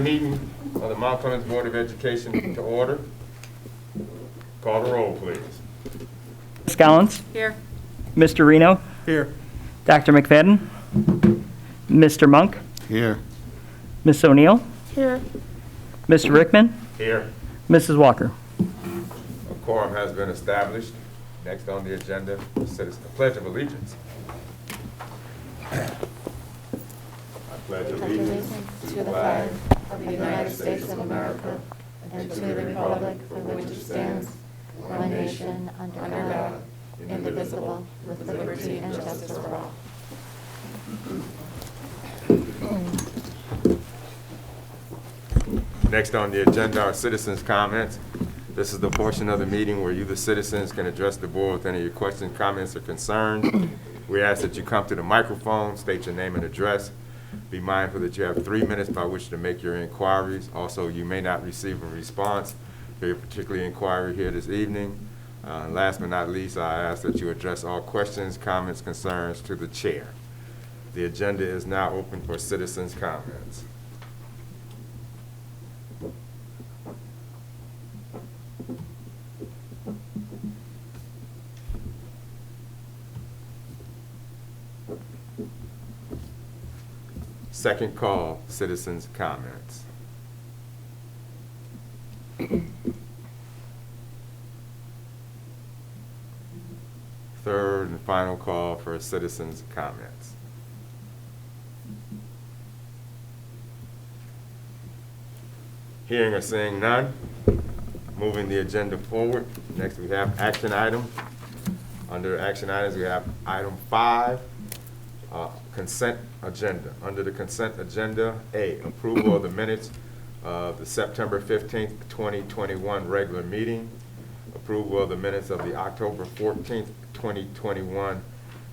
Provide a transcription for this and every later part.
meeting of the Mount Clemens Board of Education to order. Call the roll, please. Ms. Collins? Here. Mr. Reno? Here. Dr. McFadden? Mr. Monk? Here. Ms. O'Neill? Here. Mr. Rickman? Here. Mrs. Walker? A quorum has been established. Next on the agenda, the Pledge of Allegiance. I pledge allegiance to the flag of the United States of America and to the republic for which it stands, one nation, under God, indivisible, with liberty and justice for all. Next on the agenda are citizens' comments. This is the portion of the meeting where you, the citizens, can address the board with any of your questions, comments, or concerns. We ask that you come to the microphone, state your name and address. Be mindful that you have 3 minutes by which to make your inquiries. Also, you may not receive a response to your particular inquiry here this evening. Last but not least, I ask that you address all questions, comments, concerns to the chair. The agenda is now open for citizens' comments. Second call, citizens' comments. Third and final call for citizens' comments. Hearing or seeing none, moving the agenda forward. Next we have action items. Under action items, we have item 5, consent agenda. Under the consent agenda, A, approval of the minutes of the September 15th, 2021 regular meeting. Approval of the minutes of the October 14th, 2021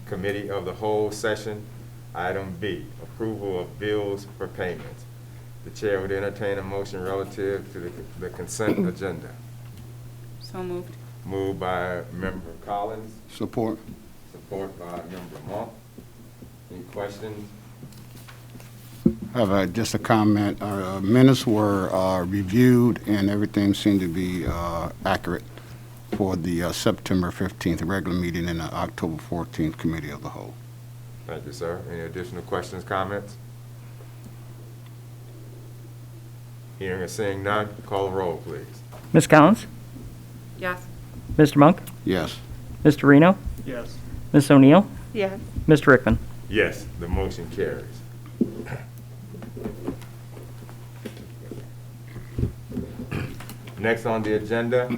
committee of the whole session. Item B, approval of bills for payments. The chair would entertain a motion relative to the consent agenda. So moved. Moved by Member Collins, Support. support by Member Monk. Any questions? I have just a comment. Our minutes were reviewed and everything seemed to be accurate for the September 15th regular meeting and the October 14th committee of the whole. Thank you, sir. Any additional questions, comments? Hearing or seeing none, call the roll, please. Ms. Collins? Yes. Mr. Monk? Yes. Mr. Reno? Yes. Ms. O'Neill? Yes. Mr. Rickman? Yes, the motion carries. Next on the agenda,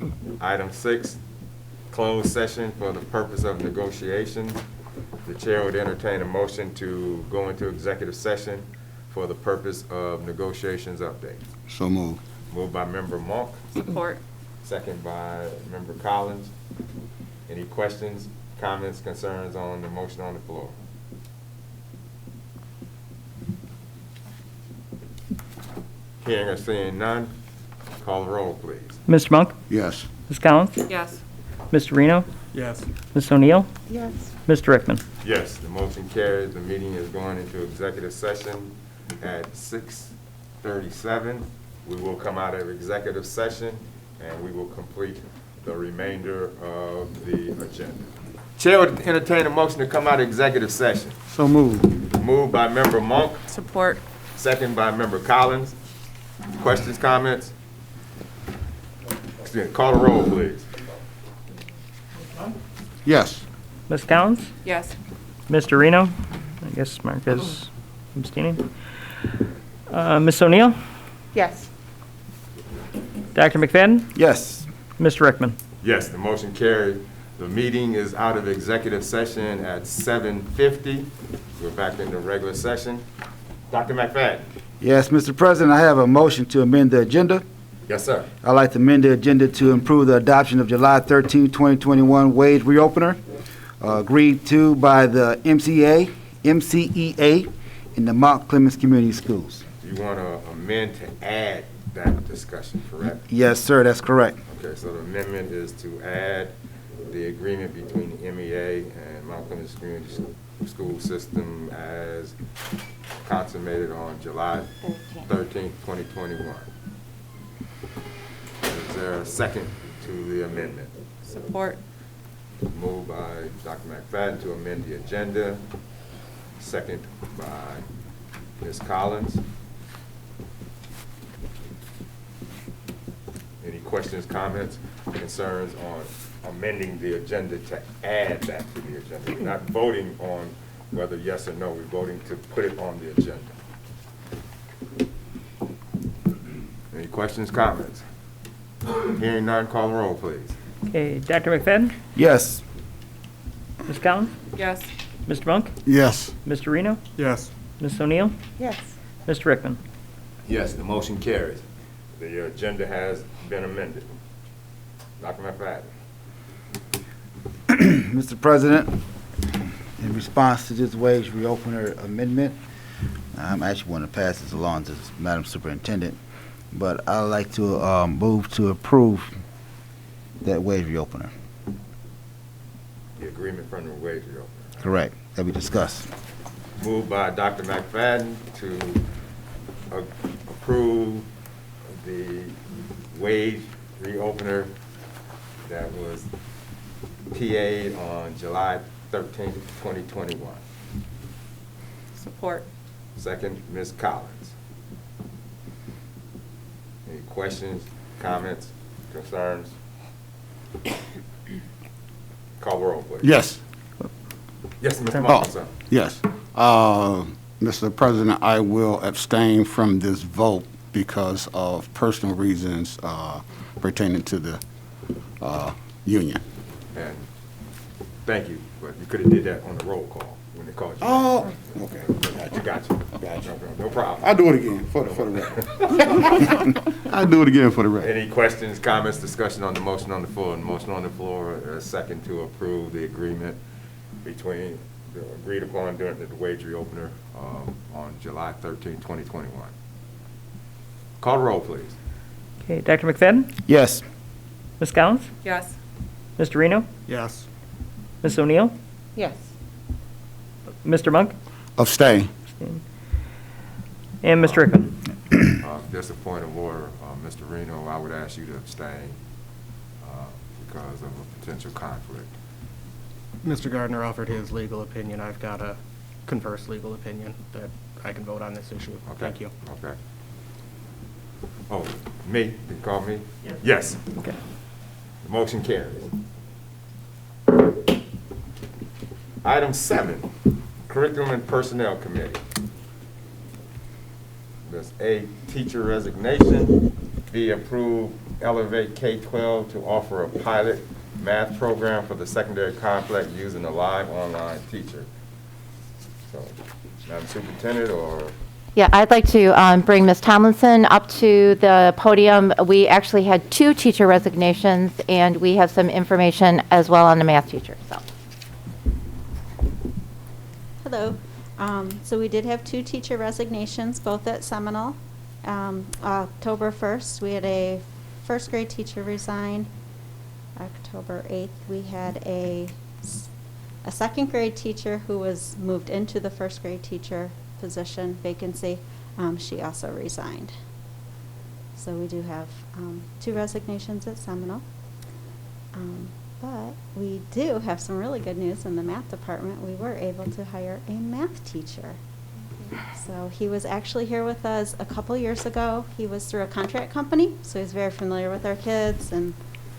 item 6, closed session for the purpose of negotiations. The chair would entertain a motion to go into executive session for the purpose of negotiations updates. So moved. Moved by Member Monk, Support. second by Member Collins. Any questions, comments, concerns on the motion on the floor? Hearing or seeing none, call the roll, please. Mr. Monk? Yes. Ms. Collins? Yes. Mr. Reno? Yes. Ms. O'Neill? Yes. Mr. Rickman? Yes, the motion carries. The meeting is going into executive session at 6:37. We will come out of executive session and we will complete the remainder of the agenda. Chair would entertain a motion to come out of executive session. So moved. Moved by Member Monk, Support. second by Member Collins. Questions, comments? Excuse me, call the roll, please. Yes. Ms. Collins? Yes. Mr. Reno? I guess Mark is abstaining. Ms. O'Neill? Yes. Dr. McFadden? Yes. Mr. Rickman? Yes, the motion carried. The meeting is out of executive session at 7:50. We're back in the regular session. Dr. McFadden? Yes, Mr. President, I have a motion to amend the agenda. Yes, sir. I'd like to amend the agenda to improve the adoption of July 13, 2021 wage reopener, agreed to by the MCEA, in the Mount Clemens Community Schools. You want to amend to add that discussion, correct? Yes, sir, that's correct. Okay, so the amendment is to add the agreement between the MEA and Mount Clemens Community School System as consummated on July 13th, 2021. Is there a second to the amendment? Support. Moved by Dr. McFadden to amend the agenda, second by Ms. Collins. Any questions, comments, concerns on amending the agenda to add that to the agenda? We're not voting on whether yes or no, we're voting to put it on the agenda. Any questions, comments? Hearing none, call the roll, please. Okay, Dr. McFadden? Yes. Ms. Collins? Yes. Mr. Monk? Yes. Mr. Reno? Yes. Ms. O'Neill? Yes. Mr. Rickman? Yes, the motion carries. The agenda has been amended. Dr. McFadden. Mr. President, in response to this wage reopener amendment, I'm actually want to pass this along to Madam Superintendent, but I'd like to move to approve that wage reopener. The agreement from the wage reopener. Correct, that we discussed. Moved by Dr. McFadden to approve the wage reopener that was PA'd on July 13th, 2021. Support. Second, Ms. Collins. Any questions, comments, concerns? Call the roll, please. Yes. Yes, Mr. Oh, Marcus. yes. Mr. President, I will abstain from this vote because of personal reasons pertaining to the union. And thank you, but you could have did that on the roll call when they called you. Oh, okay. You got you. No problem. I'll do it again for the record. I'll do it again for the record. Any questions, comments, discussion on the motion on the floor? And motion on the floor, a second to approve the agreement between, agreed upon during the wage reopener on July 13, 2021. Call the roll, please. Okay, Dr. McFadden? Yes. Ms. Collins? Yes. Mr. Reno? Yes. Ms. O'Neill? Yes. Mr. Monk? Abstain. And Mr. Rickman? Just a point of order, Mr. Reno, I would ask you to abstain because of a potential conflict. Mr. Gardner offered his legal opinion. I've got a converse legal opinion that I can vote on this issue. Okay. Thank you. Okay. Oh, me? Did you call me? Yes. Okay. The motion carries. Item 7, Curriculum and Personnel Committee. There's A, teacher resignation. B, approve Elevate K-12 to offer a pilot math program for the secondary complex using a live online teacher. So, Madam Superintendent, or? Yeah, I'd like to bring Ms. Tomlinson up to the podium. We actually had 2 teacher resignations, and we have some information as well on the math teacher, so. Hello. So we did have 2 teacher resignations, both at Seminole. October 1st, we had a first grade teacher resign. October 8th, we had a second grade teacher who was moved into the first grade teacher position vacancy. She also resigned. So we do have 2 resignations at Seminole. But we do have some really good news in the math department. We were able to hire a math teacher. So he was actually here with us a couple years ago. He was through a contract company, so he's very familiar with our kids and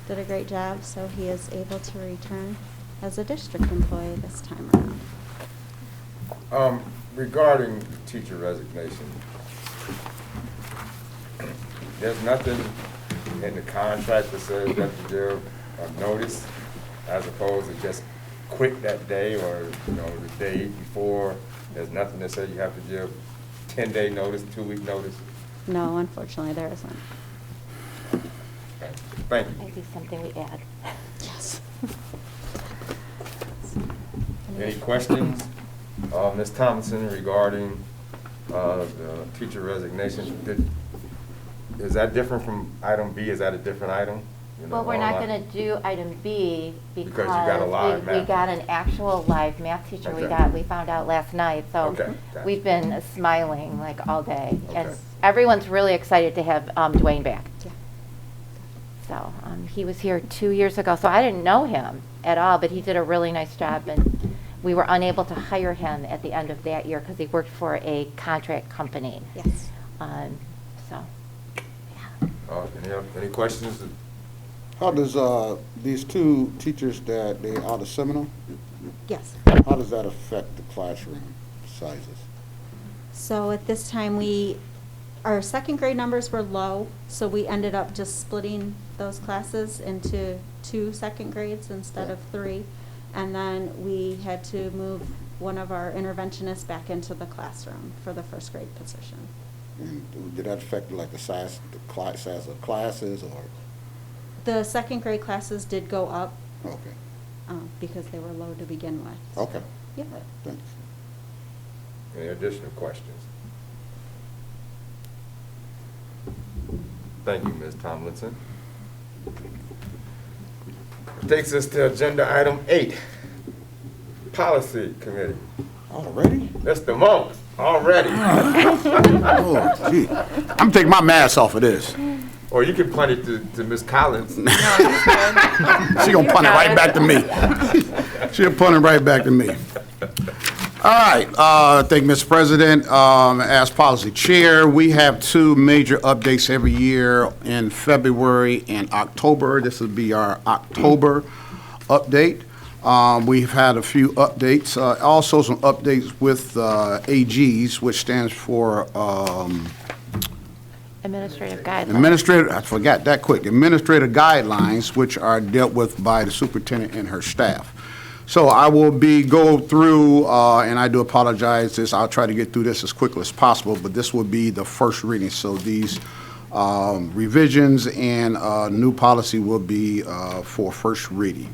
did a great job. So he is able to return as a district employee this time around. Regarding teacher resignation, there's nothing in the contract that says you have to give a notice as opposed to just quit that day or, the day before. There's nothing that says you have to give 10-day notice, 2-week notice. No, unfortunately, there isn't. Okay. Thank you. Maybe something we add. Yes. Any questions? Ms. Thompson, regarding the teacher resignation, is that different from item B? Is that a different item? you know, Well, we're not online? going to do item B because Because you got a live we math got an actual live math teacher. Okay. We found out last night, so Okay, gotcha. we've been smiling like all day. And Okay. everyone's really excited to have Dwayne back. Yeah. So he was here 2 years ago, so I didn't know him at all, but he did a really nice job. And we were unable to hire him at the end of that year because he worked for a contract company. Yes. So, Any questions? How does, these two teachers that they out of Seminole, Yes. how does that affect the classroom sizes? So at this time, our second grade numbers were low, so we ended up just splitting those classes into 2 second grades instead of 3. And then we had to move one of our interventionists back into the classroom for the first grade position. And did that affect like the size of classes or? The second grade classes did go up Okay, because they were low to begin with. okay, Yep. thanks. Any additional questions? Thank you, Ms. Tomlinson. Takes us to agenda item 8, Policy Committee. Already? Mr. Monk, already. Oh, gee. I'm taking my mask off of this. Or you can punt it to Ms. Collins. She gonna punt it right back to me. She'll punt it right back to me. All right, thank you, Mr. President. As policy chair, we have 2 major updates every year in February and October. This will be our October update. We've had a few updates, also some updates with AGs, which stands for administrative guidelines. Administrative, I forgot that quick. Administrative guidelines, which are dealt with by the superintendent and her staff. So I will go through, and I do apologize, I'll try to get through this as quickly as possible, but this will be the first reading. So these revisions and new policy will be for first reading.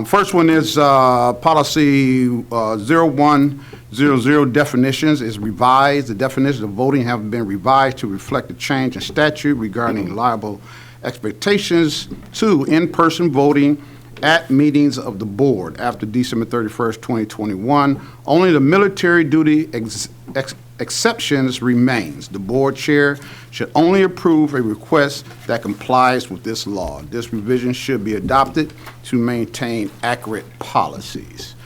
First one is policy 0100 definitions is revised. The definitions of voting have been revised to reflect the change in statute regarding liable expectations to in-person voting at meetings of the board after December 31st, 2021. Only the military duty exceptions remains. The board chair should only approve a request that complies with this law. This revision should be adopted to maintain accurate policies.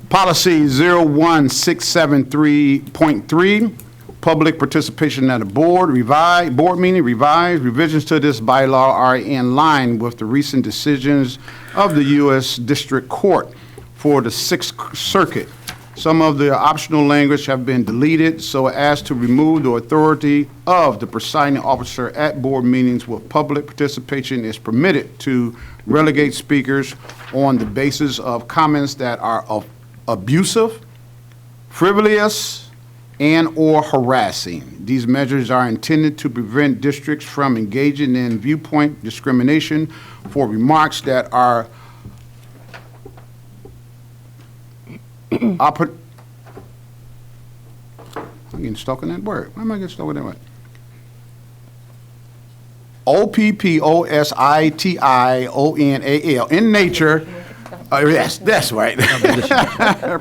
Policy 01673.3, public participation at a board meeting revised. Revisions to this bylaw are in line with the recent decisions of the U.S. District Court for the Sixth Circuit. Some of the optional language have been deleted so as to remove the authority of the presiding officer at board meetings where public participation is permitted to relegate speakers on the basis of comments that are abusive, frivolous, and/or harassing. These measures are intended to prevent districts from engaging in viewpoint discrimination for remarks that are I'm getting stuck in that word. Why am I getting stuck with that word? OPPOSITIONAL, in nature, yes, that's right,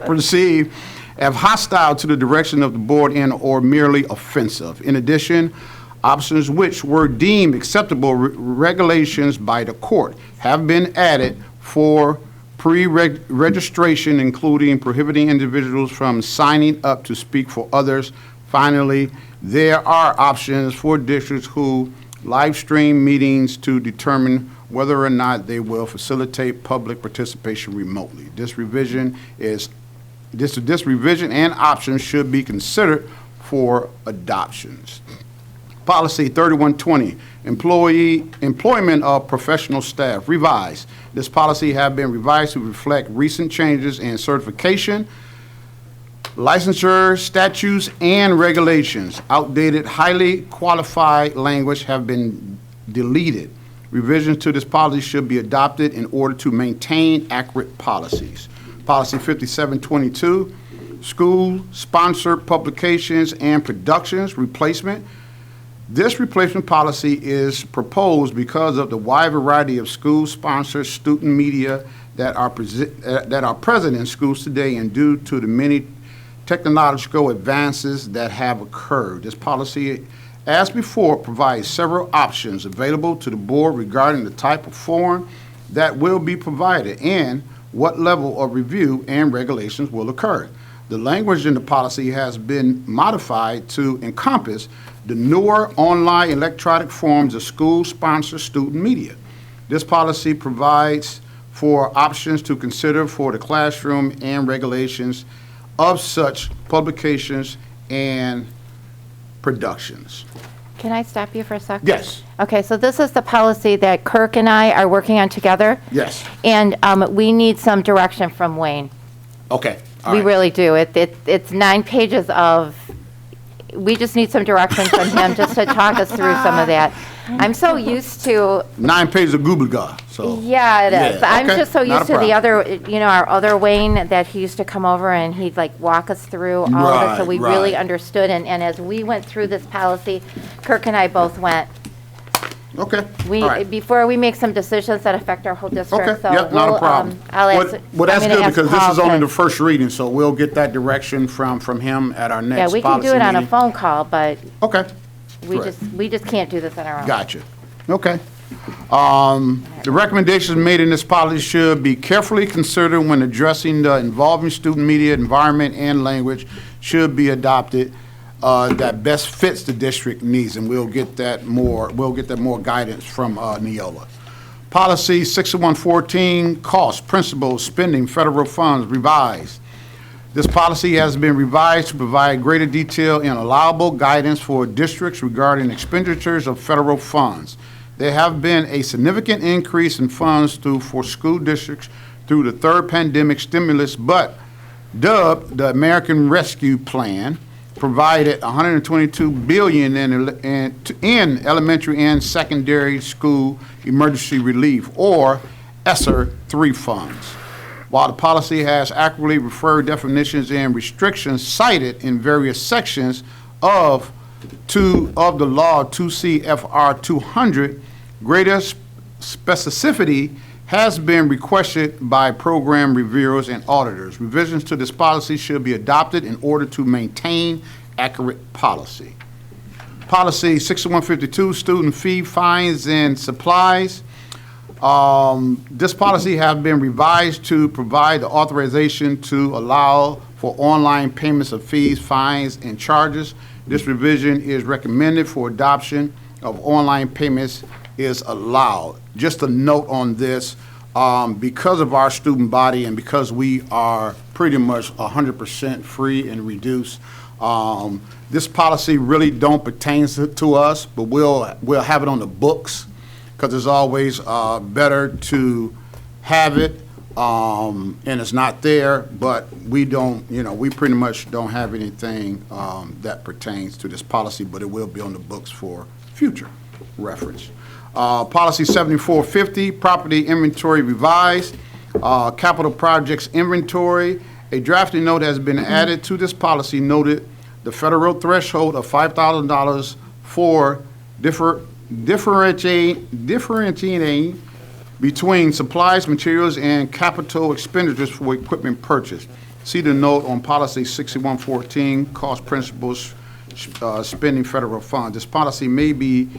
perceived as hostile to the direction of the board and/or merely offensive. In addition, options which were deemed acceptable regulations by the court have been added for pre-registration, including prohibiting individuals from signing up to speak for others. Finally, there are options for districts who live stream meetings to determine whether or not they will facilitate public participation remotely. This revision and options should be considered for adoptions. Policy 3120, employment of professional staff, revised. This policy has been revised to reflect recent changes in certification, licensure, statutes, and regulations. Outdated, highly qualified language have been deleted. Revisions to this policy should be adopted in order to maintain accurate policies. Policy 5722, school-sponsored publications and productions, replacement. This replacement policy is proposed because of the wide variety of school-sponsored student media that are present in schools today and due to the many technological advances that have occurred. This policy, as before, provides several options available to the board regarding the type of form that will be provided and what level of review and regulations will occur. The language in the policy has been modified to encompass the newer online electronic forms of school-sponsored student media. This policy provides for options to consider for the classroom and regulations of such publications and productions. Can I stop you for a second? Yes, Okay, so this is the policy that Kirk and I are working on together, yes, and we need some direction from Wayne. okay. all We right. really do. It's 9 pages of, we just need some direction from him just to talk us through some of that. I'm so used to, 9 pages of goobly so. yeah, it is. Yeah, I'm okay, just so not a used to the problem. other, our other Wayne, that he used to come over and he'd like walk us through all of it, so Right, we really right. understood. And as we went through this policy, Kirk and I both went, Okay, all right. before we make some decisions that affect our whole district, Okay, so yep, not a we'll, problem. I'll ask. Well, that's I'm gonna good ask because this Paul is only to- the first reading, so we'll get that direction from him at our Yeah, next we can policy do it on a meeting. phone call, but Okay, we Correct. we just can't do this on our own. gotcha. Okay. The recommendations made in this policy should be carefully considered when addressing the involving student media environment and language should be adopted that best fits the district needs, and we'll get that more guidance from Neola. Policy 6114, cost, principles, spending federal funds, revised. This policy has been revised to provide greater detail and allowable guidance for districts regarding expenditures of federal funds. There have been a significant increase in funds for school districts through the third pandemic stimulus, but dubbed the American Rescue Plan, provided $122 billion in elementary and secondary school emergency relief, or ESSER 3 funds. While the policy has accurately referred definitions and restrictions cited in various sections of the law 2 CFR 200, greater specificity has been requested by program reviewers and auditors. Revisions to this policy should be adopted in order to maintain accurate policy. Policy 6152, student fee, fines, and supplies. This policy has been revised to provide the authorization to allow for online payments of fees, fines, and charges. This revision is recommended for adoption of online payments is allowed. Just a note on this, because of our student body and because we are pretty much 100% free and reduced, this policy really don't pertain to us, but we'll have it on the books because it's always better to have it and it's not there, but we don't, we pretty much don't have anything that pertains to this policy, but it will be on the books for future reference. Policy 7450, property inventory revised, capital projects inventory. A drafting note has been added to this policy, noted the federal threshold of $5,000 for differentiating between supplies, materials, and capital expenditures for equipment purchase. See the note on policy 6114, cost principles, spending federal funds. This policy may be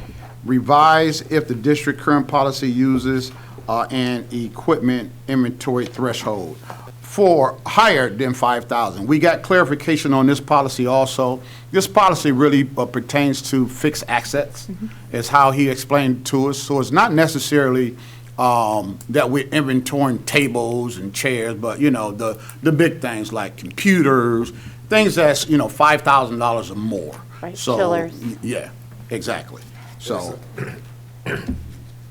revised if the district current policy uses an equipment inventory threshold for higher than 5,000. We got clarification on this policy also. This policy really pertains to fixed assets, is how he explained to us. So it's not necessarily that we're inventorying tables and chairs, but the big things like computers, things that's $5,000 or more. Right, So, chillers. Yeah, exactly. So,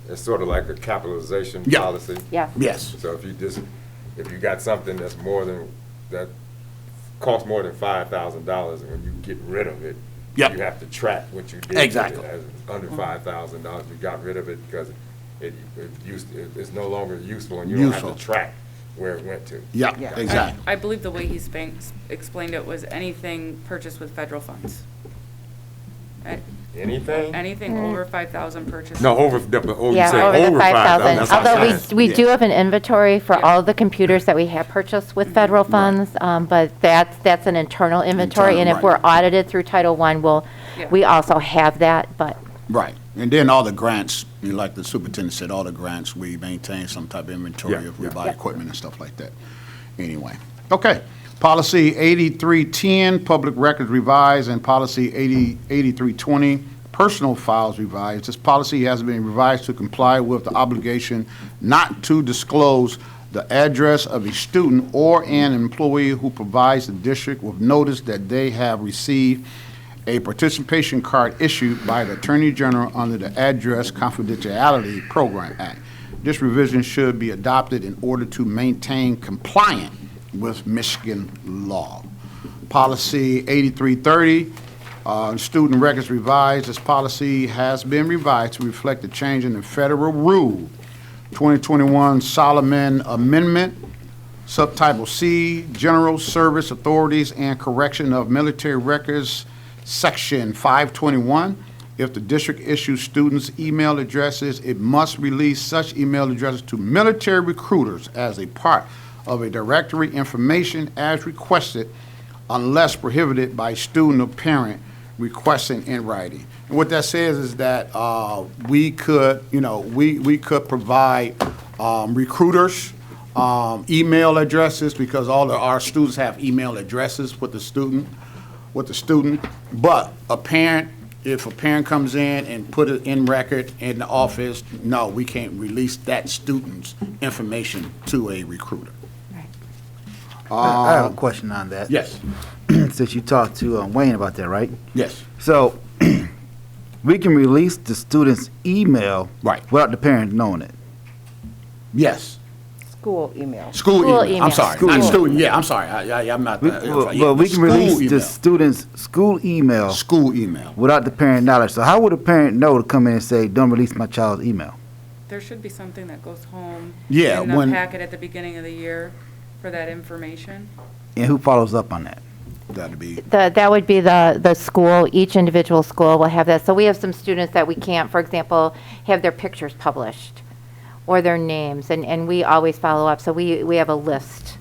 It's sort of like a capitalization Yeah. policy. Yeah. yes, So if you got something that costs more than $5,000, and when you get rid of it, Yep. you have to track what you did. with Exactly. it. As under $5,000, you got rid of it because it's no longer useful, and you don't have Useful. to track where it went to. yeah, exactly. I believe the way he explained it was anything purchased with federal funds. Anything? Anything over 5,000 purchase. No, over, you Yeah, said over the over 5,000. 5,000. That's what I Although said. we Yeah. do have an inventory for all of the computers that we have purchased with federal funds, but that's an internal inventory. And if Internal, we're right. audited through Title I, Yeah. we also have that, but Right. And then all the grants, like the superintendent said, all the grants, we maintain some type of inventory Yeah, if we yeah. buy equipment and stuff like that. Anyway. Okay. Policy 8310, public records revised, and policy 8320, personal files revised. This policy has been revised to comply with the obligation not to disclose the address of a student or an employee who provides the district with notice that they have received a participation card issued by the Attorney General under the Address Confidentiality Program Act. This revision should be adopted in order to maintain compliance with Michigan law. Policy 8330, student records revised. This policy has been revised to reflect the change in the federal rule 2021 Solomon Amendment, Subtitle C, General Service Authorities and Correction of Military Records, Section 521. If the district issues students' email addresses, it must release such email addresses to military recruiters as a part of a directory information as requested unless prohibited by student or parent requesting in writing. And what that says is that we could, we could provide recruiters email addresses because all of our students have email addresses with the student, but a parent, if a parent comes in and put it in record in the office, no, we can't release that student's information to a recruiter. I have a question on that. Yes, Since you talked to Wayne about that, right? yes, So, we can release the student's email right, without the parent knowing it. yes. School email. School School email, I'm email. sorry, School not email. student, yeah, I'm sorry, I'm not. We, I'm well, sorry, yeah, well, we can school release the email. student's school email School email. without the parent knowledge. So how would a parent know to come in and say, don't release my child's email? There should be something that goes home. Yeah, In the when- packet at the beginning of the year for that information. And who follows up on that? That'd be, that would be the school, each individual school will have that. So we have some students that we can't, for example, have their pictures published or their names, and we always follow up. So we have a list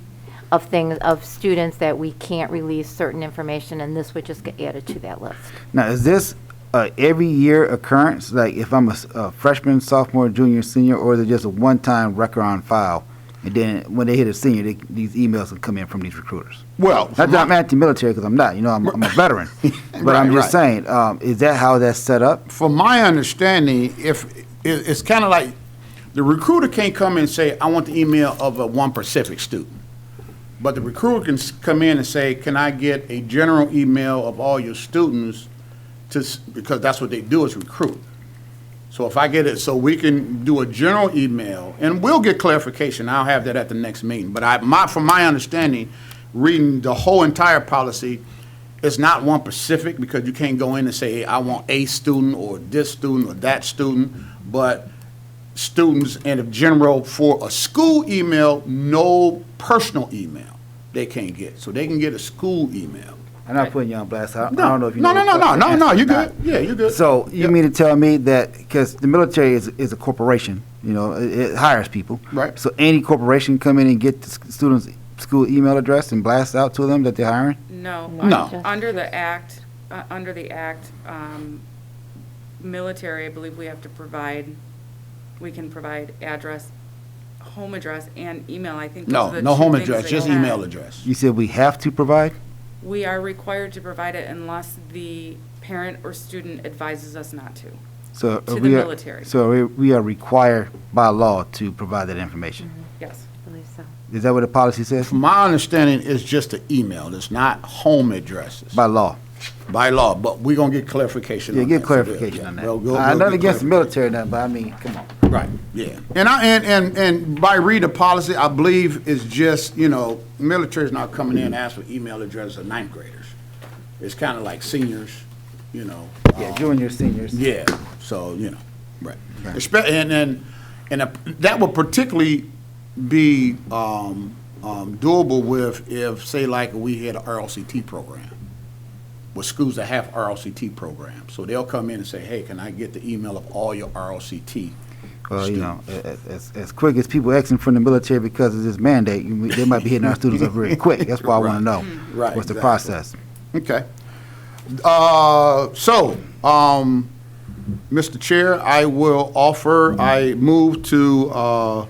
of things, of students that we can't release certain information, and this would just get added to that list. Now, is this every year occurrence? Like if I'm a freshman, sophomore, junior, senior, or is it just a one-time record on file? And then when they hit a senior, these emails will come in from these recruiters. well. Not that I'm anti-military, because I'm not. I'm a veteran. But Right, I'm just right. saying, is that how that's set up? From my understanding, it's kind of like the recruiter can't come in and say, I want the email of a One Pacific student. But the recruiter can come in and say, can I get a general email of all your students because that's what they do is recruit. So if I get it, so we can do a general email, and we'll get clarification. I'll have that at the next meeting. But from my understanding, reading the whole entire policy, it's not One Pacific because you can't go in and say, hey, I want a student or this student or that student, but students and in general for a school email, no personal email they can't get. So they can get a school email. I'm not putting you on blast. I don't know if you No, know. no, the no, question you or not. good. Yeah, you good. So you Yeah. mean to tell me that, because the military is a corporation, it hires people. Right. So any corporation come in and get the student's school email address and blast out to them that they're hiring? No. No. Under the act, military, I believe we can provide address, home address, and email. I think those No, are the no two home things address, that just you had. email address. You said we have to provide? We are required to provide it unless the parent or student advises us not to. So To the we are- military. So we are required by law to provide that information. Yes. I believe so. Is that what the policy says? From my understanding, it's just an email. It's not home addresses. By law? By law, but we're gonna get clarification Yeah, on get that. clarification Yeah, on we'll- that. we'll I'm get not against the clarification. military, now, but I mean, come on. Right, yeah. And by reading the policy, I believe it's just, military's not coming in and asking for email addresses of ninth graders. It's kind of like seniors, Yeah, juniors, seniors. Yeah, so, right. Okay. And that would particularly be doable with if, say, like we had an RLCT program. with schools that have RLCT programs. So they'll come in and say, hey, can I get the email of all your RLCT? Well, you know, as quick as people exiting from the military because of this mandate, they might be hitting our students up very quick. That's why I want to know Right, what's the exactly. process. Okay. Mr. Chair, I will offer, I move to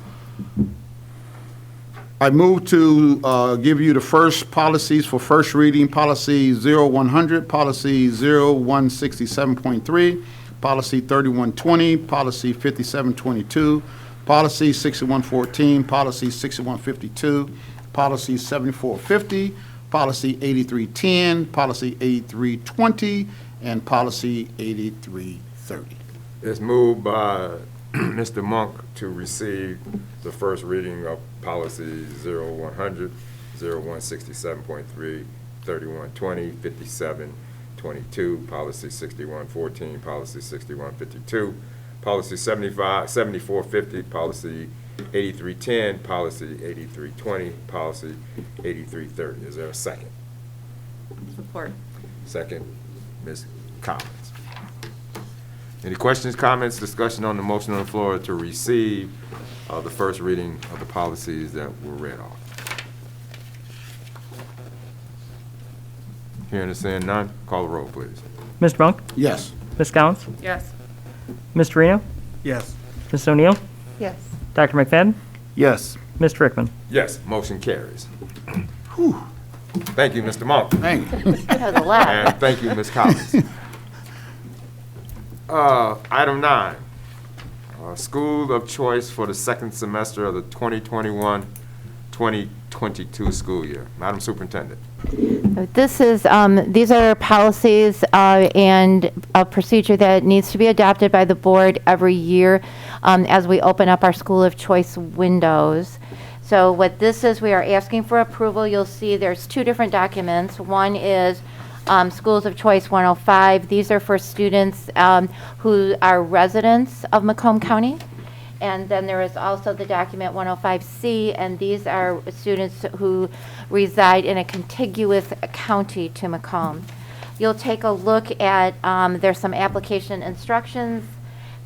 give you the first policies for first reading, policy 0100, policy 0167.3, policy 3120, policy 5722, policy 6114, policy 6152, policy 7450, policy 8310, policy 8320, and policy 8330. It's moved by Mr. Monk to receive the first reading of policy 0100, 0167.3, 3120, 5722, policy 6114, policy 6152, policy 7450, policy 8310, policy 8320, policy 8330. Is there a second? Support. Second, Ms. Collins. Any questions, comments, discussion on the motion on the floor to receive the first reading of the policies that were read off? Hearing and seeing none, call the roll, please. Mr. Monk? Yes. Ms. Collins? Yes. Mr. Reno? Yes. Ms. O'Neill? Yes. Dr. McFadden? Yes. Mr. Rickman? Yes, motion carries. Thank you, Mr. Monk. Thank you. That was a lot. And thank you, Ms. Collins. Item 9, school of choice for the second semester of the 2021-2022 school year. Madam Superintendent. This is, these are policies and a procedure that needs to be adopted by the board every year as we open up our school of choice windows. So what this is, we are asking for approval. You'll see there's two different documents. One is Schools of Choice 105. These are for students who are residents of Macomb County. And then there is also the document 105C, and these are students who reside in a contiguous county to Macomb. You'll take a look at, there's some application instructions.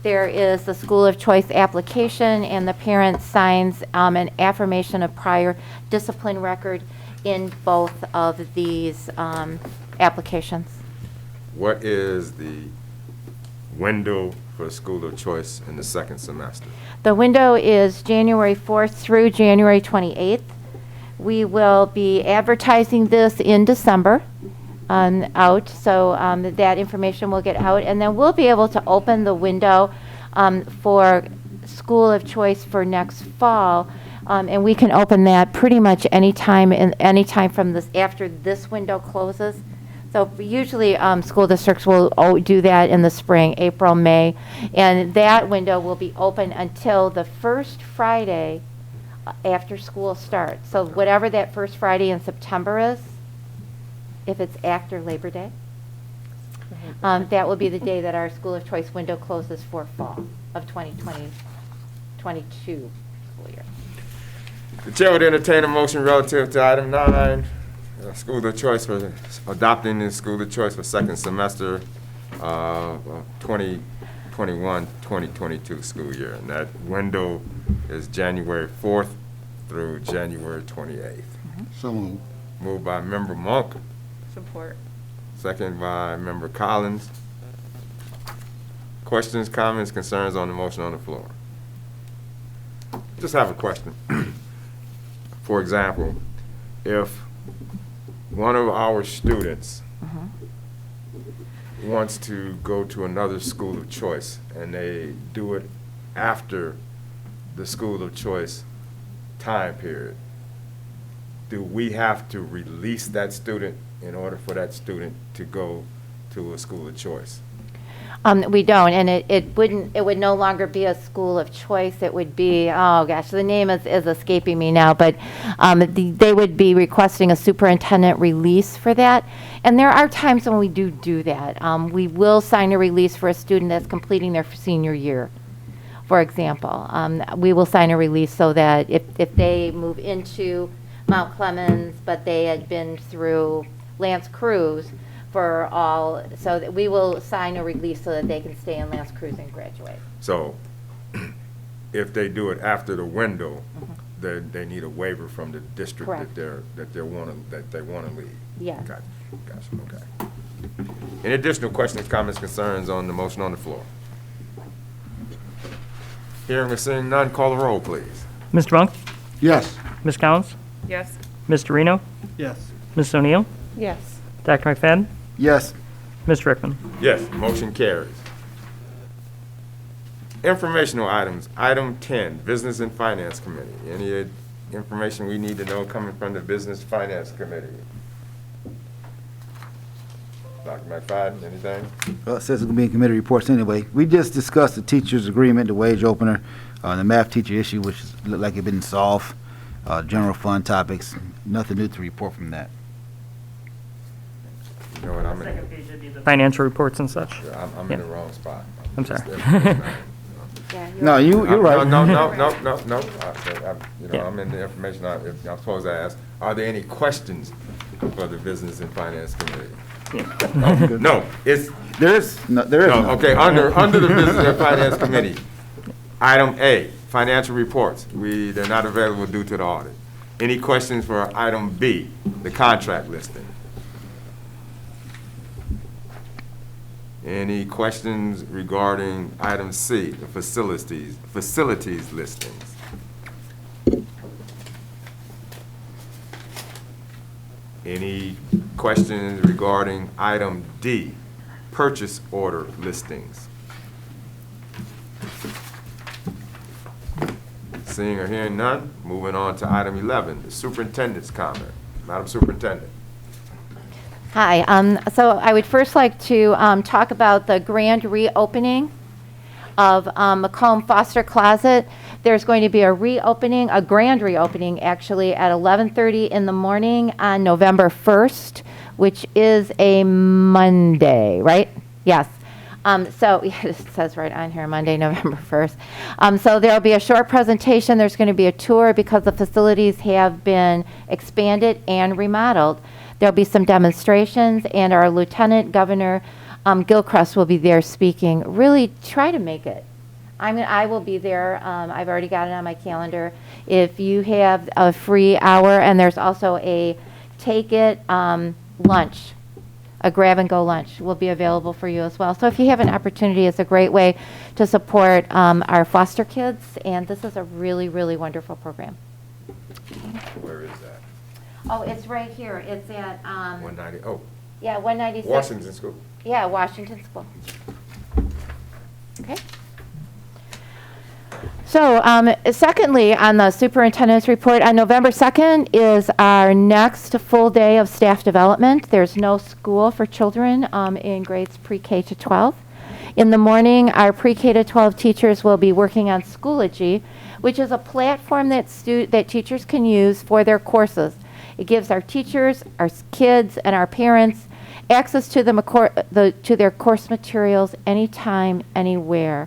There is the School of Choice application, and the parent signs an affirmation of prior discipline record in both of these applications. What is the window for school of choice in the second semester? The window is January 4th through January 28th. We will be advertising this in December out, so that information will get out, and then we'll be able to open the window for school of choice for next fall, and we can open that pretty much any time from this after this window closes. So usually school districts will do that in the spring, April, May, and that window will be open until the first Friday after school starts. So whatever that first Friday in September is, if it's after Labor Day, that will be the day that our school of choice window closes for fall of 2022 school year. The chair would entertain a motion relative to item 9, school of choice for adopting the school of choice for second semester 2021-2022 school year. And that window is January 4th through January 28th. So moved. Moved by Member Monk, Support. second by Member Collins. Questions, comments, concerns on the motion on the floor? Just have a question. For example, if one of our students wants to go to another school of choice and they do it after the school of choice time period, do we have to release that student in order for that student to go to a school of choice? We don't, and it would no longer be a school of choice. It would be, oh gosh, the name is escaping me now, but they would be requesting a superintendent release for that. And there are times when we do that. We will sign a release for a student that's completing their senior year, for example. We will sign a release so that if they move into Mount Clemens, but they had been through Lance Cruz, for all, so that we will sign a release so that they can stay in Last Cruise and graduate. So if they do it after the window, they need a waiver from the district Correct. that they want to leave. Yeah. Gotcha, okay. Any additional questions, comments, concerns on the motion on the floor? Hearing or seeing none, call the roll, please. Mr. Monk? Yes. Ms. Collins? Yes. Mr. Reno? Yes. Ms. O'Neill? Yes. Dr. McFadden? Yes. Mr. Rickman? Yes, motion carries. Informational items, item 10, Business and Finance Committee. Any information we need to know coming from the Business Finance Committee? Dr. McFadden, anything? Well, it says it's gonna be in committee reports anyway. We just discussed the teacher's agreement, the wage opener, the math teacher issue, which looked like it been solved, general fund topics, nothing new to report from that. You know what, I'm in, Financial reports and such. I'm in the wrong spot. I'm sorry. Yeah, No, you're right. No. Yeah. I'm in the information, I'm supposed to ask, are there any questions for the Business and Finance Committee? No, it's, There is no, none. okay, under the Business and Finance Committee, item A, financial reports, they're not available due to the audit. Any questions for item B, the contract listing? Any questions regarding item C, the facilities listings? Any questions regarding item D, purchase order listings? Seeing or hearing none, moving on to item 11, the superintendent's comment. Madam Superintendent. Hi, so I would first like to talk about the grand reopening of Macomb Foster Closet. There's going to be a grand reopening actually, at 11:30 in the morning on November 1st, which is a Monday, right? Yes. So yeah, it says right on here, Monday, November 1st. So there'll be a short presentation. There's going to be a tour because the facilities have been expanded and remodeled. There'll be some demonstrations, and our Lieutenant Governor Gilchrist will be there speaking. Really try to make it. I will be there. I've already got it on my calendar. If you have a free hour, and there's also a take it lunch, a grab and go lunch will be available for you as well. So if you have an opportunity, it's a great way to support our foster kids, and this is a really, really wonderful program. Where is that? Oh, it's right here. It's at 190, oh, yeah, 196. Washington School. Yeah, Washington School. Okay. So, secondly, on the superintendent's report, on November 2nd is our next full day of staff development. There's no school for children in grades pre-K to 12. In the morning, our pre-K to 12 teachers will be working on Schoology, which is a platform that teachers can use for their courses. It gives our teachers, our kids, and our parents access to to their course materials anytime, anywhere.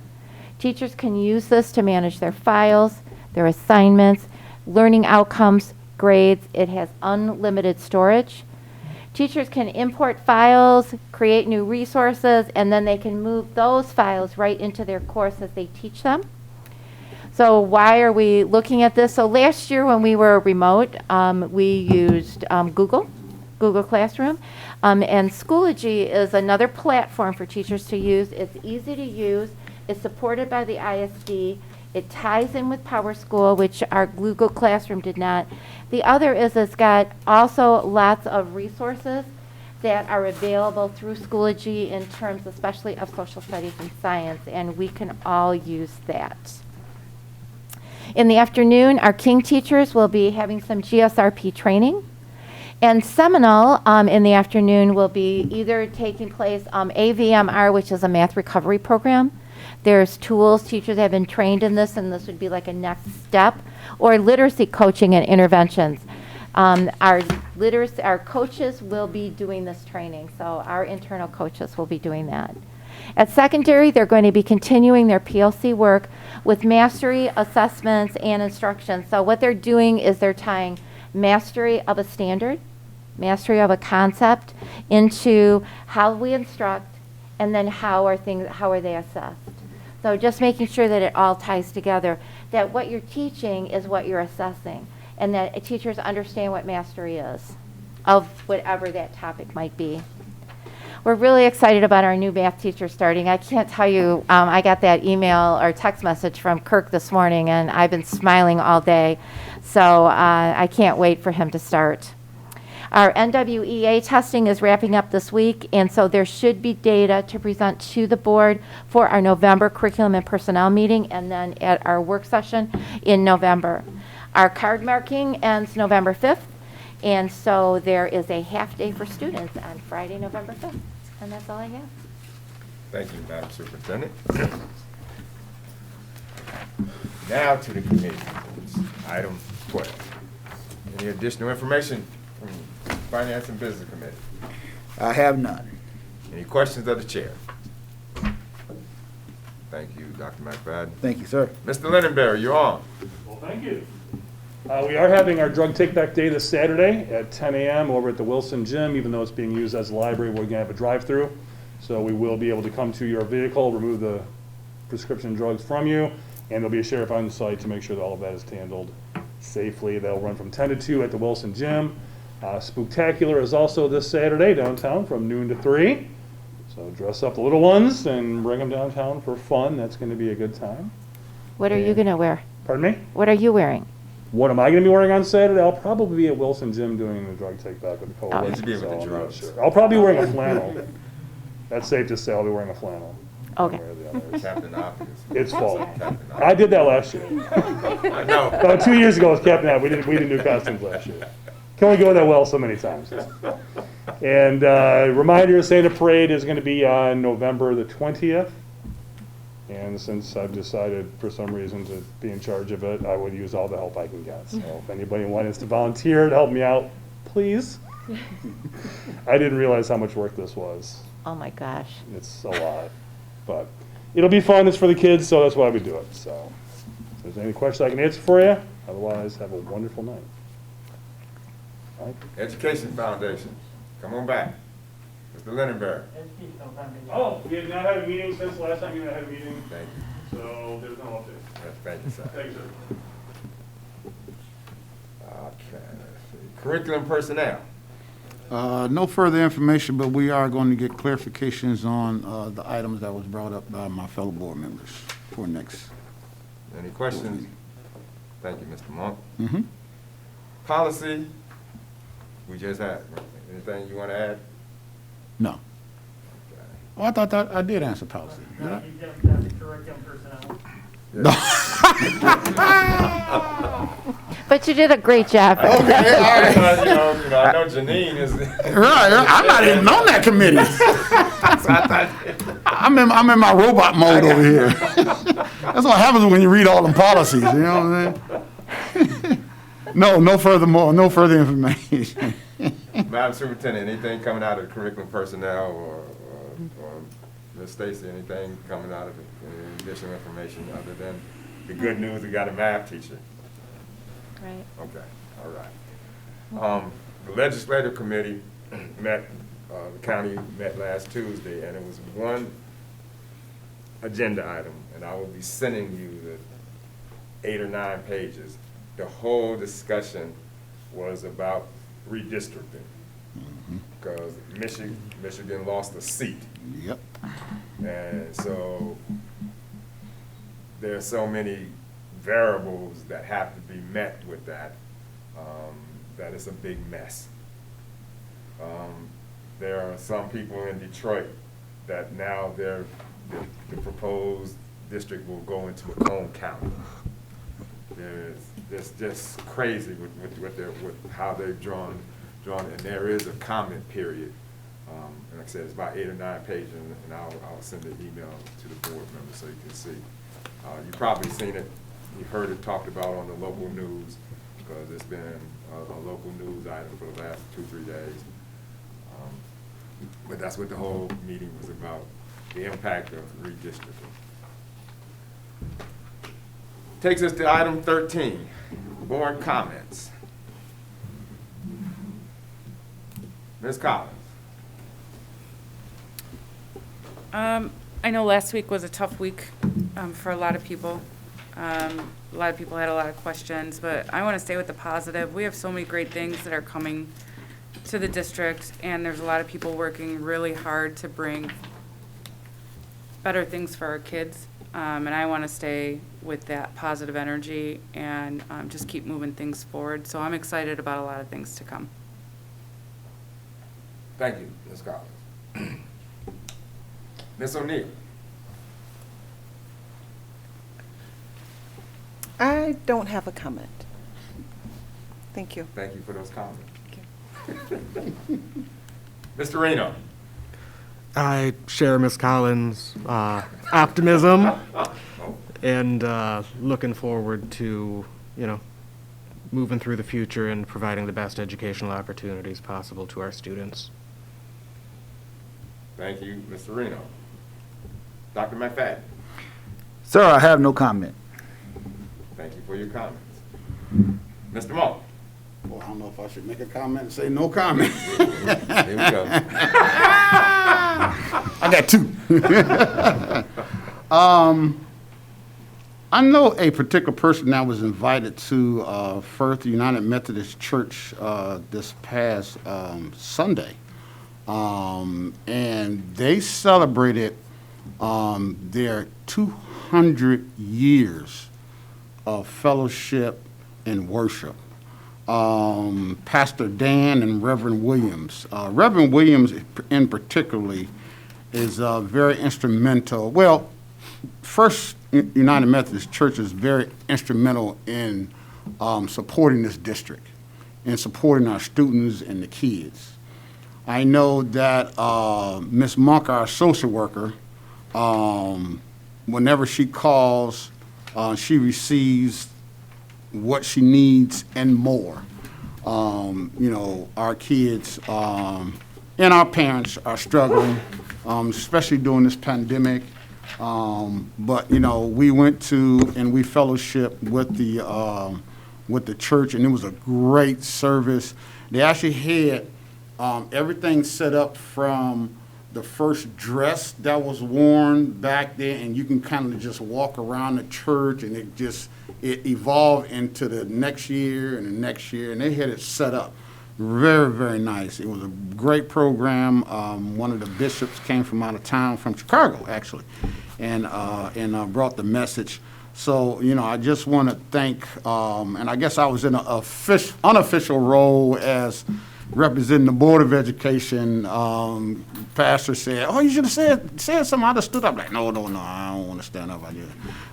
Teachers can use this to manage their files, their assignments, learning outcomes, grades. It has unlimited storage. Teachers can import files, create new resources, and then they can move those files right into their course as they teach them. So why are we looking at this? So last year when we were remote, we used Google Classroom. And Schoology is another platform for teachers to use. It's easy to use. It's supported by the ISD. It ties in with PowerSchool, which our Google Classroom did not. The other is it's got also lots of resources that are available through Schoology in terms especially of social studies and science, and we can all use that. In the afternoon, our King teachers will be having some GSRP training. And Seminole in the afternoon will be either taking place AVMR, which is a math recovery program. There's tools, teachers have been trained in this, and this would be like a next step, or literacy coaching and interventions. Our coaches will be doing this training, so our internal coaches will be doing that. At secondary, they're going to be continuing their PLC work with mastery, assessments, and instruction. So what they're doing is they're tying mastery of a standard mastery of a concept into how we instruct, and then how are they assessed. So just making sure that it all ties together, that what you're teaching is what you're assessing, and that teachers understand what mastery is of whatever that topic might be. We're really excited about our new math teacher starting. I can't tell you, I got that email or text message from Kirk this morning, and I've been smiling all day. So I can't wait for him to start. Our NWEA testing is wrapping up this week, and so there should be data to present to the board for our November curriculum and personnel meeting, and then at our work session in November. Our card marking ends November 5th, and so there is a half day for students on Friday, November 5th. And that's all I have. Thank you, Madam Superintendent. Now to the committee reports. Item 12. Any additional information from Finance and Business Committee? I have none. Any questions of the chair? Thank you, Dr. McFadden. Thank you, sir. Mr. Lindenberry, you're on. Well, thank you. We are having our drug take-back day this Saturday at 10 a.m. over at the Wilson Gym. Even though it's being used as a library, we're going to have a drive-through. So we will be able to come to your vehicle, remove the prescription drugs from you, and there'll be a sheriff on site to make sure that all of that is handled safely. They'll run from 10 to 2 at the Wilson Gym. Spooktacular is also this Saturday downtown from noon to 3. So dress up the little ones and bring them downtown for fun. That's going to be a good time. What are you going to wear? Pardon me? What are you wearing? What am I going to be wearing on Saturday? I'll probably be at Wilson Gym doing the drug take-back with the coalition. What'd you be with the so I'm not drugs? sure. I'll probably be wearing a flannel. That's safe to say. I'll be wearing a flannel. Okay. One way or the other. Captain Obvious. It's fall. Captain I did that last year. I know. No, 2 years ago was Captain Obvious. We didn't do costumes last year. Can only go that well so many times. And reminder, Santa Parade is going to be on November the 20th. And since I've decided for some reason to be in charge of it, I would use all the help I can get. So if anybody wants to volunteer to help me out, please. I didn't realize how much work this was. Oh my gosh. It's a lot. But it'll be fun. It's for the kids, so that's why we do it. So if there's any questions I can answer for you, otherwise have a wonderful night. Mike? Education Foundation, come on back. Mr. Lindenberry. Oh, we have not had a meeting since last time you had a meeting, Thank you. so there's no update. Yes, thank you, sir. Thank you, sir. Okay, let's see. Curriculum personnel. No further information, but we are going to get clarifications on the items that was brought up by my fellow board members for next. Any questions? Thank you, Mr. Monk. Mhm. Policy, we just had. Anything you want to add? No. Okay. Oh, I thought that I did answer policy. Did I? But you did a great job. You know, I know Janine is. Right, I'm not even on that committee. I'm in my robot mode over here. That's what happens when you read all the policies, you know what I'm saying? No further information. Madam Superintendent, anything coming out of curriculum personnel or Ms. Stacy, anything coming out of it, any additional information other than the good news, we got a math teacher? Right. Okay, all right. The legislative committee met, the county met last Tuesday, and it was one agenda item, and I will be sending you the 8 or 9 pages. The whole discussion was about redistricting, because Michigan lost a seat. Yep. And so there are so many variables that have to be met with that, that it's a big mess. There are some people in Detroit that now the proposed district will go into Macomb County. It's just crazy with how they've drawn, and there is a comment period. And like I said, it's about 8 or 9 pages, and I'll send an email to the board members so you can see. You've probably seen it, you've heard it talked about on the local news, because it's been a local news item for the last 2-3 days. But that's what the whole meeting was about, the impact of redistricting. Takes us to item 13, board comments. Ms. Collins? I know last week was a tough week for a lot of people. A lot of people had a lot of questions, but I want to stay with the positive. We have so many great things that are coming to the district, and there's a lot of people working really hard to bring better things for our kids. And I want to stay with that positive energy and just keep moving things forward. So I'm excited about a lot of things to come. Thank you, Ms. Collins. Ms. O'Neill? I don't have a comment. Thank you. Thank you for those comments. Mr. Reno? I share Ms. Collins' optimism and looking forward to, moving through the future and providing the best educational opportunities possible to our students. Thank you, Mr. Reno. Dr. McFadden? Sir, I have no comment. Thank you for your comments. Mr. Moore? Well, I don't know if I should make a comment and say no comment. Here we go. I got two. I know a particular person that was invited to First United Methodist Church this past Sunday. And they celebrated their 200 years of fellowship and worship. Pastor Dan and Reverend Williams. Reverend Williams in particularly is very instrumental. Well, First United Methodist Church is very instrumental in supporting this district and supporting our students and the kids. I know that Ms. Monk, our social worker, whenever she calls, she receives what she needs and more. Our kids and our parents are struggling, especially during this pandemic. But we went to and we fellowship with the church, and it was a great service. They actually had everything set up from the first dress that was worn back then, and you can kind of just walk around the church, and it evolved into the next year and the next year, and they had it set up very, very nice. It was a great program. One of the bishops came from out of town, from Chicago, actually, and brought the message. So, I just want to thank, and I guess I was in an unofficial role as representing the Board of Education. Pastor said, "Oh, you should have said something." I just stood up like, no, I don't want to stand up.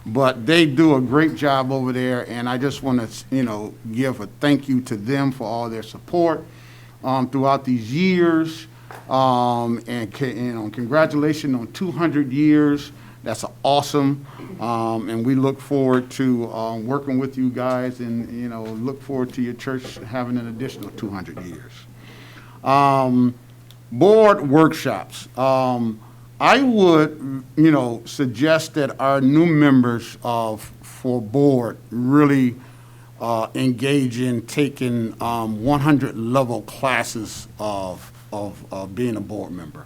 But they do a great job over there, and I just want to, give a thank you to them for all their support throughout these years. And congratulations on 200 years. That's awesome, and we look forward to working with you guys, and look forward to your church having an additional 200 years. Board workshops. I would, suggest that our new members for board really engage in taking 100 level classes of being a board member.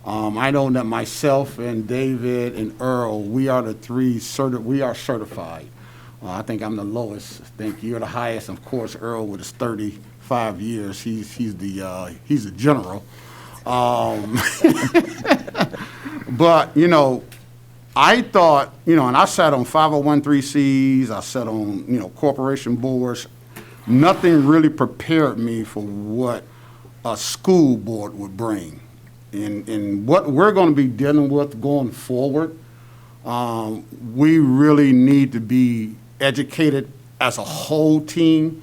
I know that myself and David and Earl, we are the three we are certified. I think I'm the lowest. I think you're the highest. Of course, Earl with his 35 years, he's the general. But I thought, and I sat on 501(c)(3)s, I sat on corporation boards. Nothing really prepared me for what a school board would bring. And what we're going to be dealing with going forward, we really need to be educated as a whole team.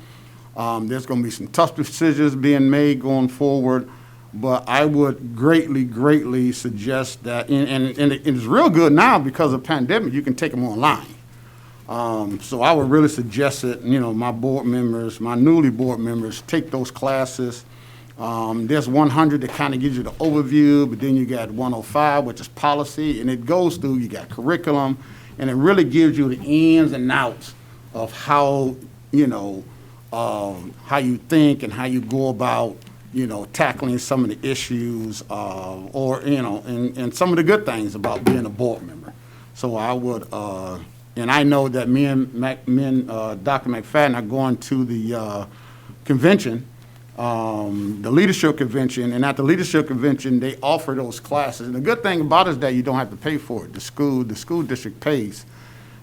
There's going to be some tough decisions being made going forward, but I would greatly, greatly suggest that, and it's real good now because of the pandemic, you can take them online. So I would really suggest that, my board members, my newly board members, take those classes. There's 100 that kind of gives you the overview, but then you got 105, which is policy, and it goes through, you got curriculum, and it really gives you the ins and outs of how, how you think and how you go about, tackling some of the issues, or, and some of the good things about being a board member. So I would, and I know that me and Dr. McFadden are going to the convention, the leadership convention, and at the leadership convention, they offer those classes. And the good thing about it is that you don't have to pay for it. The school district pays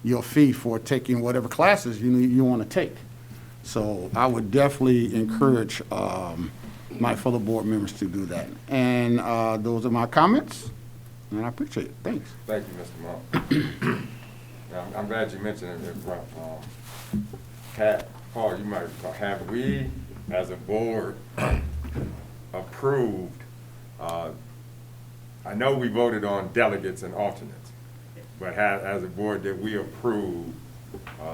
your fee for taking whatever classes you want to take. So I would definitely encourage my fellow board members to do that. And those are my comments, and I appreciate it. Thanks. Thank you, Mr. Monk. Now, I'm glad you mentioned it. Paul, you might recall, have we, as a board, approved, I know we voted on delegates and alternates, but as a board, did we approve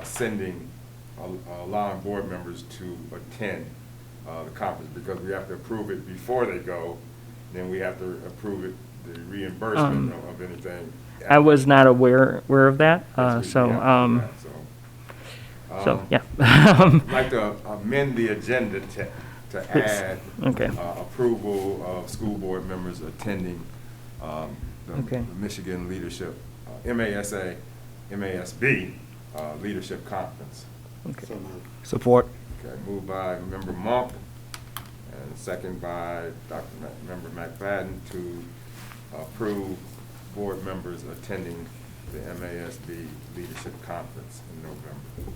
sending, allowing board members to attend the conference? Because we have to approve it before they go, then we have to approve it, the reimbursement of anything. I was not aware of that, so yeah. I'd like to amend the agenda to add Okay. approval of school board members attending the Michigan Leadership, MASB Leadership Conference. Okay. Support. Okay, moved by Member Monk and second by Member McFadden to approve board members attending the MASB Leadership Conference in November.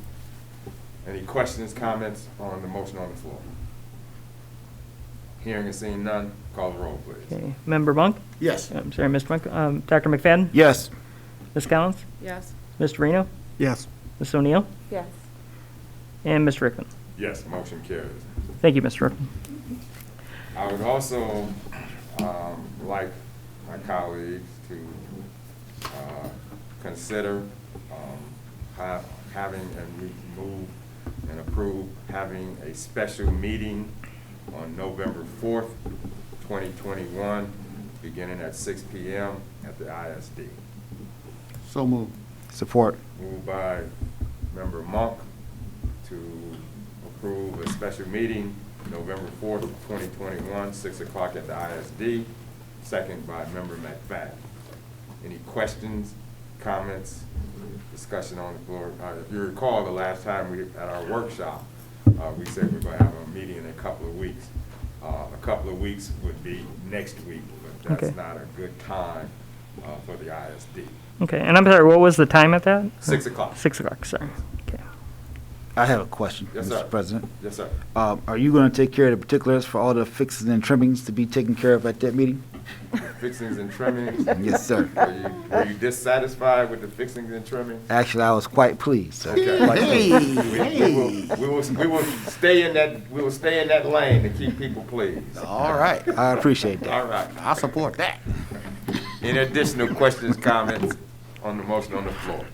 Any questions, comments on the motion on the floor? Hearing and seeing none, call the roll, please. Okay. Member Monk? Yes. I'm sorry, Mr. Monk. Dr. McFadden? Yes. Ms. Collins? Yes. Mr. Reno? Yes. Ms. O'Neill? Yes. And Mr. Rickman? Yes, motion carries. Thank you, Mr. Rickman. I would also like my colleagues to consider having and move and approve having a special meeting on November 4th, 2021, beginning at 6 p.m. at the ISD. So moved. Support. Moved by Member Monk to approve a special meeting November 4th, 2021, 6 o'clock at the ISD. Second by Member McFadden. Any questions, comments, discussion on the floor? If you recall, the last time at our workshop, we said we're going to have a meeting in a couple of weeks. A couple of weeks would be next week, but that's Okay. not a good time for the ISD. Okay, and I'm sorry, what was the time at that? 6 o'clock. 6 o'clock, sorry. Okay. I have a question, Yes, sir. Mr. President. Yes, sir. Are you going to take care of the particulars for all the fixes and trimmings to be taken care of at that meeting? Fixings and trimmings. Yes, sir. Were you dissatisfied with the fixings and trimmings? Actually, I was quite pleased, sir. Okay. Quite pleased. We will stay in that lane to keep people pleased. All right. I appreciate that. All right. I support that. Any additional questions, comments on the motion on the floor?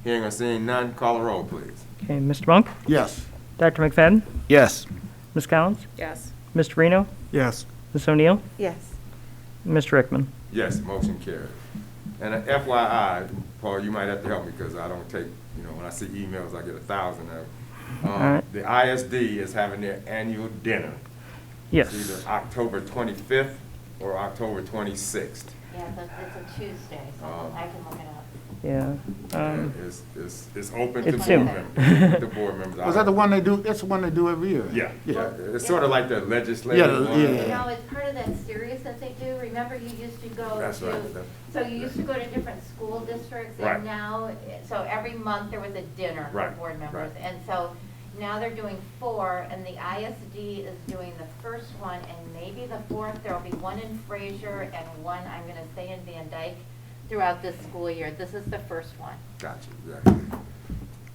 Hearing or seeing none, call the roll, please. Okay, Mr. Monk? Yes. Dr. McFadden? Yes. Ms. Collins? Yes. Mr. Reno? Yes. Ms. O'Neill? Yes. Mr. Rickman? Yes, motion carries. And an FYI, Paul, you might have to help me because I don't take, when I see emails, I get 1,000 of them. All right. The ISD is having their annual dinner. Yes. It's either October 25th or October 26th. Yeah, it's a Tuesday, so I can look it up. Yeah. And it's open to It's board soon. members. To board members. Was that the one they do? That's the one they do every year. Yeah, Yeah. it's sort of like the legislative Yeah, one. yeah. No, it's part of that series that they do. Remember, you used to go That's to, right. so you used to go to different school districts, Right. and now, so every month there was a dinner for Right, board members. right. And so now they're doing 4, and the ISD is doing the first one, and maybe the 4th. There'll be one in Fraser and one, I'm gonna say, in Van Dyke throughout this school year. This is the first one. Gotcha,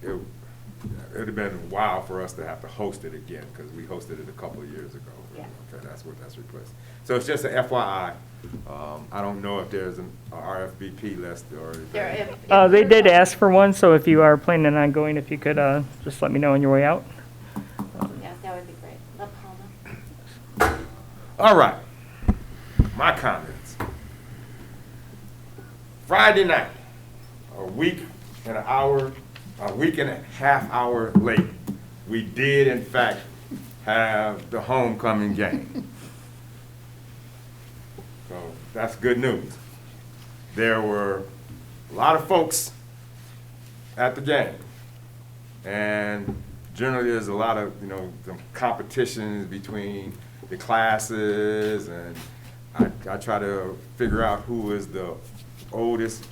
yeah. It'd have been wild for us to have to host it again, because we hosted it a couple of years ago. Yeah. Okay, that's replaced. So it's just an FYI. I don't know if there's an RFBP list or There, anything. if They there's did a- ask for one, so if you are planning on going, if you could just let me know on your way out. Yeah, that would be great. La Palma. All right, my comments. Friday night, a week and a half hour late, we did in fact have the homecoming game. So that's good news. There were a lot of folks at the game. And generally there's a lot of, some competitions between the classes, and I try to figure out who is the oldest,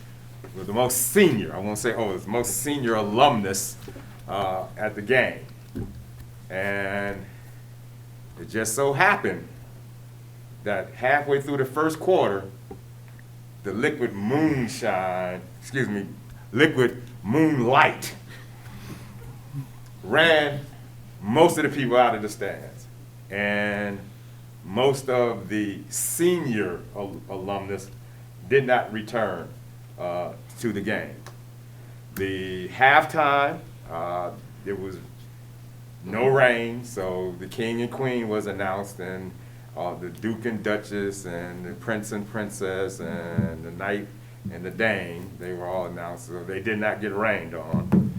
or the most senior, I won't say oldest, most senior alumnus at the game. And it just so happened that halfway through the first quarter, the liquid moonlight ran most of the people out of the stands. And most of the senior alumnus did not return to the game. The halftime, there was no rain, so the king and queen was announced, and the duke and duchess and the prince and princess and the knight and the dame, they were all announced, so they did not get rained on.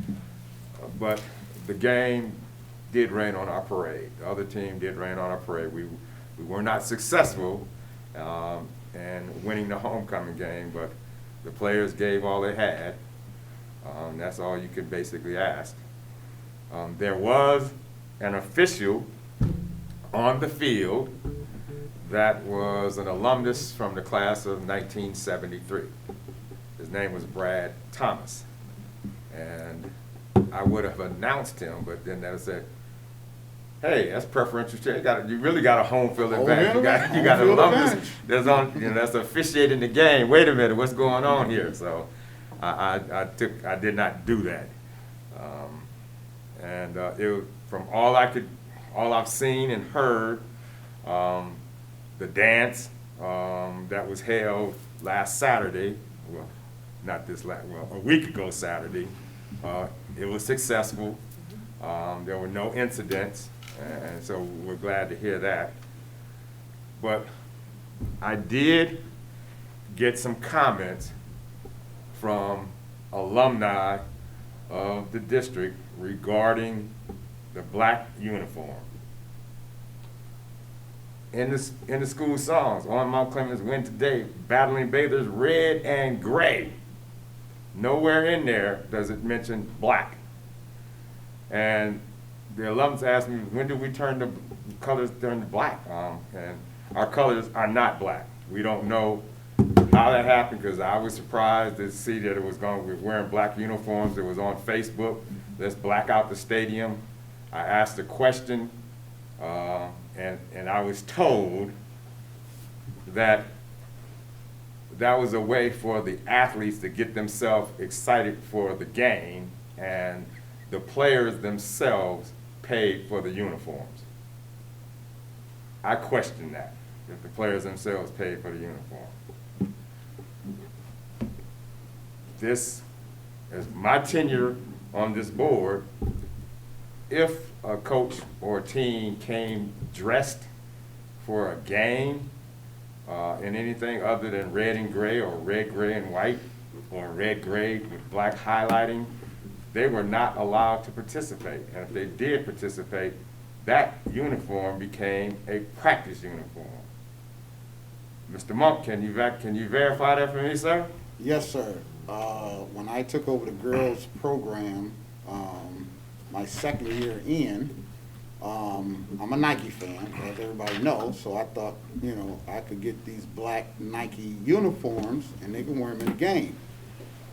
But the game did rain on our parade. The other team did rain on our parade. We were not successful in winning the homecoming game, but the players gave all they had. That's all you could basically ask. There was an official on the field that was an alumnus from the class of 1973. His name was Brad Thomas. And I would have announced him, but then they said, hey, that's preferential share. You really got a home field advantage. You got an alumnus that's officiating the game. Wait a minute, what's going on here? So I did not do that. From all I've seen and heard, the dance that was held last Saturday, a week ago Saturday, it was successful. There were no incidents, and so we're glad to hear that. But I did get some comments from alumni of the district regarding the black uniform. In the school songs, on Mount Clemens Win Today, Battling Bathers red and gray. Nowhere in there does it mention black. And the alums asked me, when do we turn the colors to black? And our colors are not black. We don't know how that happened, because I was surprised to see that it was wearing black uniforms. It was on Facebook. Let's black out the stadium. I asked a question, and I was told that that was a way for the athletes to get themselves excited for the game, and the players themselves paid for the uniforms. I question that, if the players themselves paid for the uniform. This is my tenure on this board. If a coach or a team came dressed for a game in anything other than red and gray, or red, gray, and white, or red, gray with black highlighting, they were not allowed to participate. And if they did participate, that uniform became a practice uniform. Mr. Monk, can you verify that for me, sir? Yes, sir. When I took over the girls program, my second year in, I'm a Nike fan, as everybody knows, so I thought, I could get these black Nike uniforms and they can wear them in the game.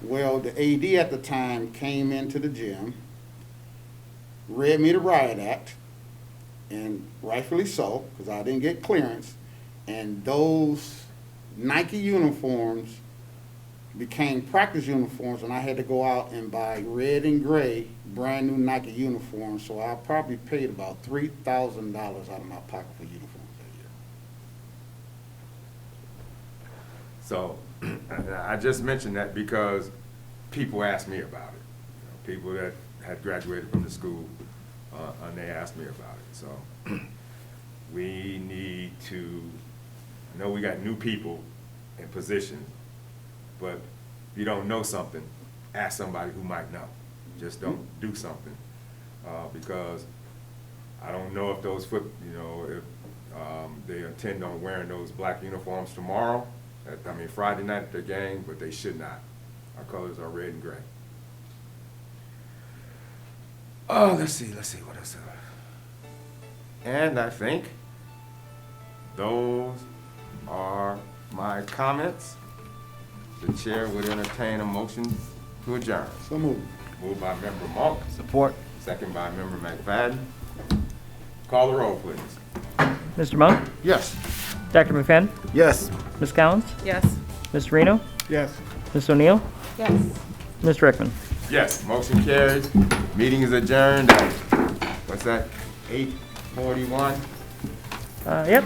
Well, the AD at the time came into the gym, read me the riot act, and rightfully so, because I didn't get clearance, and those Nike uniforms became practice uniforms, and I had to go out and buy red and gray brand new Nike uniforms, so I probably paid about $3,000 out of my pocket for uniforms that year. So I just mentioned that because people asked me about it. People that had graduated from the school, and they asked me about it. So we need to, I know we got new people in positions, but if you don't know something, ask somebody who might know. Just don't do something, because I don't know if those if they intend on wearing those black uniforms tomorrow, Friday night at the game, but they should not. Our colors are red and gray. Oh, let's see what else. And I think those are my comments. The chair would entertain a motion to adjourn. So moved. Moved by Member Monk, Support. second by Member McFadden. Call the roll, please. Mr. Monk? Yes. Dr. McFadden? Yes. Ms. Collins? Yes. Mr. Reno? Yes. Ms. O'Neill? Yes. Mr. Rickman? Yes, motion carries. Meeting is adjourned at, what's that, 8:41? Yep.